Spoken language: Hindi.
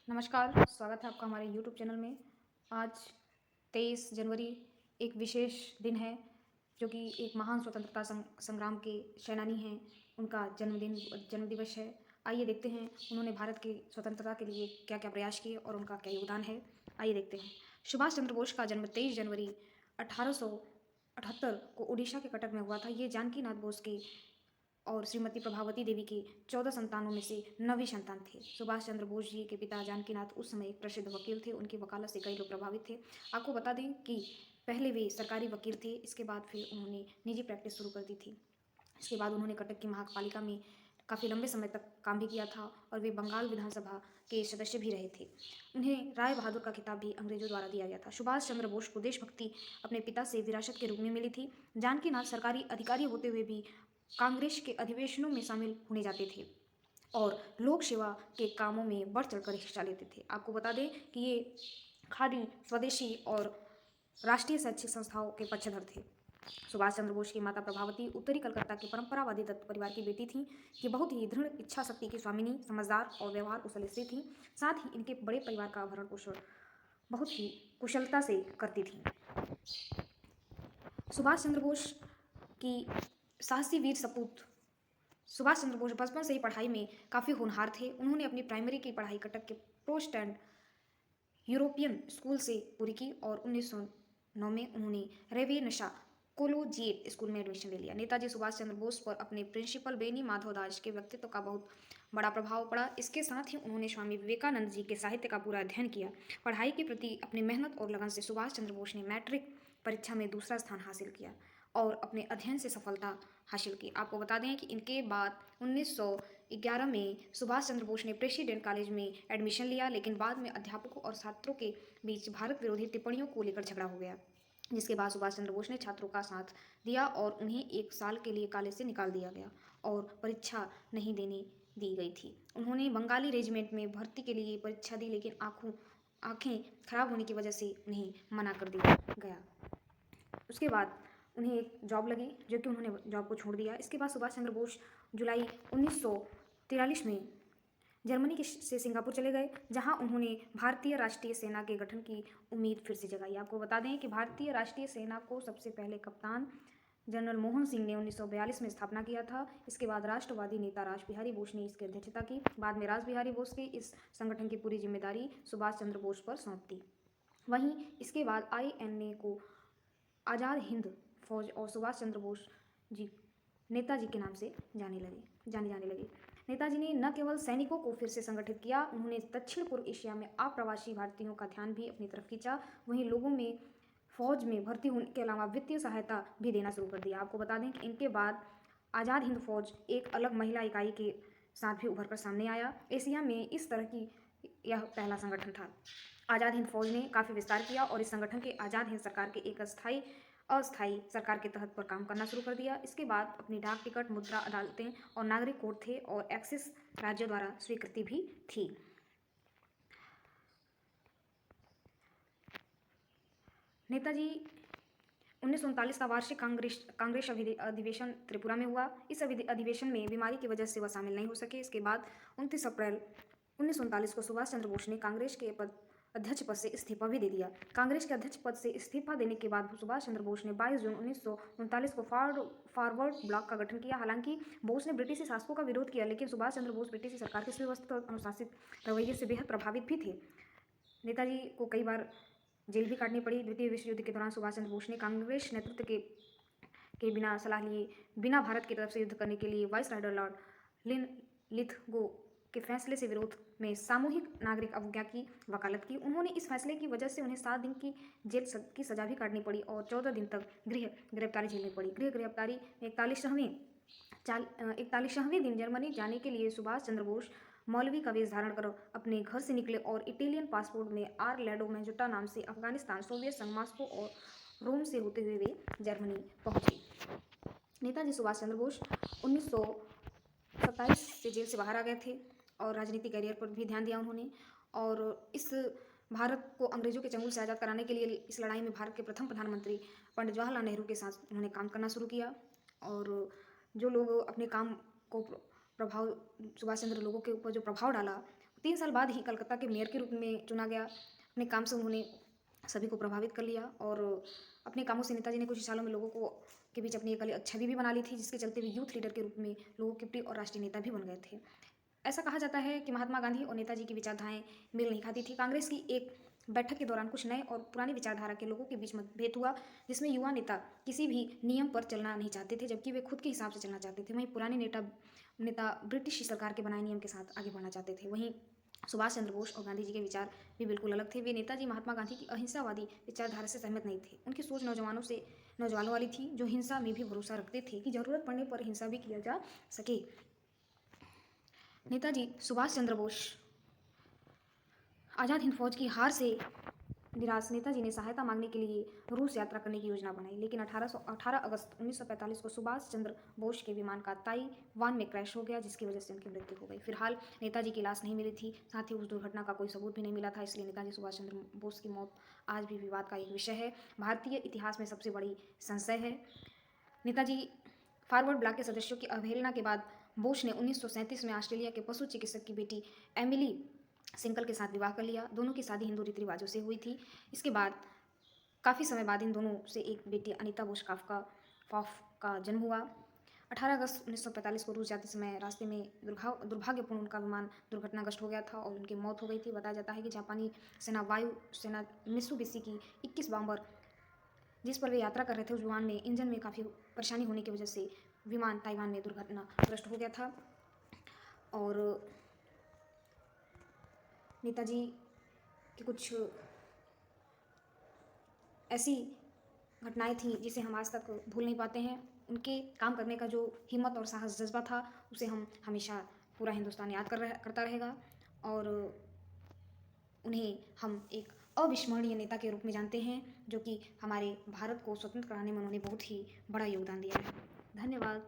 नमस्कार, स्वागत है आपका हमारे यूट्यूब चैनल में। आज 23 जनवरी एक विशेष दिन है, जो कि एक महान स्वतंत्रता संग्राम के सेनानी हैं, उनका जन्म दिवस है। आइए देखते हैं उन्होंने भारत की स्वतंत्रता के लिए क्या-क्या प्रयास किए और उनका क्या योगदान है। आइए देखते हैं। सुभाष चंद्र बोस का जन्म 23 जनवरी 1878 को उड़ीसा के कटक में हुआ था। ये जानकी नाथ बोस की और श्रीमती प्रभावती देवी के 14 संतानों में से 9वीं संतान थे। सुभाष चंद्र बोस जी के पिता जानकीनाथ उस समय एक प्रसिद्ध वकील थे। उनकी वकालत से कई लोग प्रभावित थे। आपको बता दें कि पहले वे सरकारी वकील थे, इसके बाद फिर उन्होंने निजी प्रैक्टिस शुरू कर दी थी। इसके बाद उन्होंने कटक की महापालिका में काफ़ी लंबे समय तक काम भी किया था और वे बंगाल विधानसभा के सदस्य भी रहे थे। उन्हें राय बहादुर का खिताब भी अंग्रेजों द्वारा दिया गया था। सुभाष चंद्र बोस को देशभक्ति अपने पिता से विरासत के रूप में मिली थी। जानकीनाथ सरकारी अधिकारी होते हुए भी कांग्रेस के अधिवेशनों में शामिल होने जाते थे और लोक सेवा के कामों में बढ़ चढ़कर हिस्सा लेते थे। आपको बता दें कि ये खादी, स्वदेशी और राष्ट्रीय शैक्षिक संस्थाओं के पक्षधर थे। सुभाष चंद्र बोस की माता प्रभावती उत्तरी कलकत्ता के परंपरावादी दत्त परिवार की बेटी थी। ये बहुत ही दृढ़ इच्छा शक्ति की स्वामिनी, समझदार और व्यवहार कुशल स्त्री थी। साथ ही इनके बड़े परिवार का भरण पोषण बहुत ही कुशलता से करती थी। सुभाष चंद्र बोस की साहसी वीर सपूत सुभाष चंद्र बोस बचपन से ही पढ़ाई में काफ़ी होनहार थे। उन्होंने अपनी प्राइमरी की पढ़ाई कटक के प्रोटेस्टेंट यूरोपियन स्कूल से पूरी की और 1909 में उन्होंने रेवेनशा कोलोजिएट स्कूल में एडमिशन ले लिया। नेताजी सुभाष चंद्र बोस पर अपने प्रिंसिपल बेनी माधव दास के व्यक्तित्व का बहुत बड़ा प्रभाव पड़ा। इसके साथ ही उन्होंने स्वामी विवेकानंद जी के साहित्य का पूरा अध्ययन किया। पढ़ाई के प्रति अपनी मेहनत और लगन से सुभाष चंद्र बोस ने मैट्रिक परीक्षा में दूसरा स्थान हासिल किया और अपने अध्ययन से सफलता हासिल की। आपको बता दें कि इनके बाद 1911 में सुभाष चंद्र बोस ने प्रेसिडेंट कॉलेज में एडमिशन लिया, लेकिन बाद में अध्यापकों और छात्रों के बीच भारत विरोधी टिप्पणियों को लेकर झगड़ा हो गया, जिसके बाद सुभाष चंद्र बोस ने छात्रों का साथ दिया और उन्हें 1 साल के लिए कॉलेज से निकाल दिया गया और परीक्षा नहीं देने दी गई थी। उन्होंने बंगाली रेजिमेंट में भर्ती के लिए परीक्षा दी, लेकिन आँखें खराब होने की वजह से उन्हें मना कर दिया गया। उसके बाद उन्हें एक जॉब लगी, जो कि उन्होंने जॉब को छोड़ दिया। इसके बाद सुभाष चंद्र बोस जुलाई 1943 में जर्मनी से सिंगापुर चले गए, जहां उन्होंने भारतीय राष्ट्रीय सेना के गठन की उम्मीद फिर से जगाई। आपको बता दें कि भारतीय राष्ट्रीय सेना को सबसे पहले कप्तान जनरल मोहन सिंह ने 1942 में स्थापना किया था। इसके बाद राष्ट्रवादी नेता रासबिहारी बोस ने इसकी अध्यक्षता की। बाद में रासबिहारी बोस की इस संगठन की पूरी जिम्मेदारी सुभाष चंद्र बोस पर सौंप दी। वहीं इसके बाद INA को आज़ाद हिंद फौज और सुभाष चंद्र बोस जी नेताजी के नाम से जाने जाने लगे। नेताजी ने न केवल सैनिकों को फिर से संगठित किया, उन्होंने दक्षिण पूर्व एशिया में अप्रवासी भारतीयों का ध्यान भी अपनी तरफ खींचा। वहीं लोगों में फौज में भर्ती होने के अलावा वित्तीय सहायता भी देना शुरू कर दिया। आपको बता दें कि इनके बाद आज़ाद हिंद फौज एक अलग महिला इकाई के साथ भी उभर कर सामने आया। एशिया में इस तरह की यह पहला संगठन था। आज़ाद हिंद फौज ने काफ़ी विस्तार किया और इस संगठन के आज़ाद हिंद सरकार के एक अस्थायी सरकार के तहत पर काम करना शुरू कर दिया। इसके बाद अपनी डाक टिकट, मुद्रा अदालतें और नागरिक कोड थे और एक्सिस राज्यों द्वारा स्वीकृति भी थी। नेताजी 1939 का वार्षिक कांग्रेस अधिवेशन त्रिपुरा में हुआ। इस अधिवेशन में बीमारी की वजह से वह शामिल नहीं हो सके। इसके बाद 29 अप्रैल 1939 को सुभाष चंद्र बोस ने कांग्रेस के अध्यक्ष पद से इस्तीफा भी दे दिया। कांग्रेस के अध्यक्ष पद से इस्तीफा देने के बाद सुभाष चंद्र बोस ने 22 जून 1939 को फॉरवर्ड ब्लॉक का गठन किया। हालांकि बोस ने ब्रिटिश शासकों का विरोध किया, लेकिन सुभाष चंद्र बोस ब्रिटिश सरकार के सुव्यवस्थित और अनुशासित रवैये से बेहद प्रभावित भी थे। नेताजी को कई बार जेल भी काटनी पड़ी। द्वितीय विश्व युद्ध के दौरान सुभाष चंद्र बोस ने कांग्रेस नेतृत्व के बिना सलाह लिए बिना भारत की तरफ से युद्ध करने के लिए वाइसराय लॉर्ड लिथगो के फैसले से विरोध में सामूहिक नागरिक अवज्ञा की वकालत की। उन्होंने इस फैसले की वजह से उन्हें 7 दिन की जेल की सजा भी काटनी पड़ी और 14 दिन तक गृह गिरफ्तारी झेलनी पड़ी। गृह गिरफ्तारी में 41वें दिन जर्मनी जाने के लिए सुभाष चंद्र बोस मौलवी का वेश धारण कर अपने घर से निकले और इटालियन पासपोर्ट में आर्लेडो मेजुटा नाम से अफगानिस्तान, सोवियत संघ, मॉस्को और रोम से होते हुए वे जर्मनी पहुंचे। नेताजी सुभाष चंद्र बोस 1927 से जेल से बाहर आ गए थे और राजनीतिक करियर पर भी ध्यान दिया उन्होंने। और इस भारत को अंग्रेजों के चंगुल से आज़ाद कराने के लिए इस लड़ाई में भारत के प्रथम प्रधानमंत्री पंडित जवाहरलाल नेहरू के साथ उन्होंने काम करना शुरू किया। और जो लोग अपने काम को सुभाष चंद्र लोगों के ऊपर जो प्रभाव डाला, 3 साल बाद ही कलकत्ता के मेयर के रूप में चुना गया। अपने काम से उन्होंने सभी को प्रभावित कर लिया और अपने कामों से नेताजी ने कुछ ही सालों में लोगों को के बीच अपनी एक अलग छवि भी बना ली थी, जिसके चलते वे यूथ लीडर के रूप में लोगों के प्रिय और राष्ट्रीय नेता भी बन गए थे। ऐसा कहा जाता है कि महात्मा गांधी और नेताजी की विचारधाराएं मेल नहीं खाती थी। कांग्रेस की एक बैठक के दौरान कुछ नए और पुरानी विचारधारा के लोगों के बीच मतभेद हुआ, जिसमें युवा नेता किसी भी नियम पर चलना नहीं चाहते थे, जबकि वे खुद के हिसाब से चलना चाहते थे। वहीं पुराने नेता नेता ब्रिटिश सरकार के बनाए नियम के साथ आगे बढ़ना चाहते थे। वहीं सुभाष चंद्र बोस और गांधी जी के विचार भी बिल्कुल अलग थे। वे नेताजी महात्मा गांधी की अहिंसावादी विचारधारा से सहमत नहीं थे। उनकी सोच नौजवानों वाली थी, जो हिंसा में भी भरोसा रखते थे कि जरूरत पड़ने पर हिंसा भी किया जा सके। नेताजी सुभाष चंद्र बोस आज़ाद हिंद फौज की हार से निराश नेताजी ने सहायता मांगने के लिए रूस यात्रा करने की योजना बनाई, लेकिन 18 अगस्त 1945 को सुभाष चंद्र बोस के विमान का ताइवान में क्रैश हो गया, जिसकी वजह से उनकी मृत्यु हो गई। फिलहाल नेताजी की लाश नहीं मिली थी, साथ ही उस दुर्घटना का कोई सबूत भी नहीं मिला था, इसलिए नेताजी सुभाष चंद्र बोस की मौत आज भी विवाद का एक विषय है। भारतीय इतिहास में सबसे बड़ी संशय है। नेताजी फॉरवर्ड ब्लॉक के सदस्यों की अवहेलना के बाद बोस ने 1937 में ऑस्ट्रेलिया के पशु चिकित्सक की बेटी एमिली सिंकल के साथ विवाह कर लिया। दोनों की शादी हिंदू रीति रिवाजों से हुई थी। इसके बाद काफ़ी समय बाद इन दोनों से एक बेटी अनीता बोस फॉफ का जन्म हुआ। 18 अगस्त 1945 को रूस जाते समय रास्ते में दुर्भाग्यपूर्ण उनका विमान दुर्घटनाग्रस्त हो गया था और उनकी मौत हो गई थी। बताया जाता है कि जापानी वायु सेना मित्सुबिशी की 21 बॉम्बर जिस पर वे यात्रा कर रहे थे, उस विमान में इंजन में काफ़ी परेशानी होने की वजह से विमान ताइवान में दुर्घटनाग्रस्त हो गया था। और नेताजी की कुछ ऐसी घटनाएं थीं जिसे हम आज तक भूल नहीं पाते हैं। उनके काम करने का जो हिम्मत और साहस जज्बा था, उसे हम हमेशा पूरा हिंदुस्तान याद करता रहेगा और उन्हें हम एक अविस्मरणीय नेता के रूप में जानते हैं, जो कि हमारे भारत को स्वतंत्र कराने में उन्होंने बहुत ही बड़ा योगदान दिया है। धन्यवाद।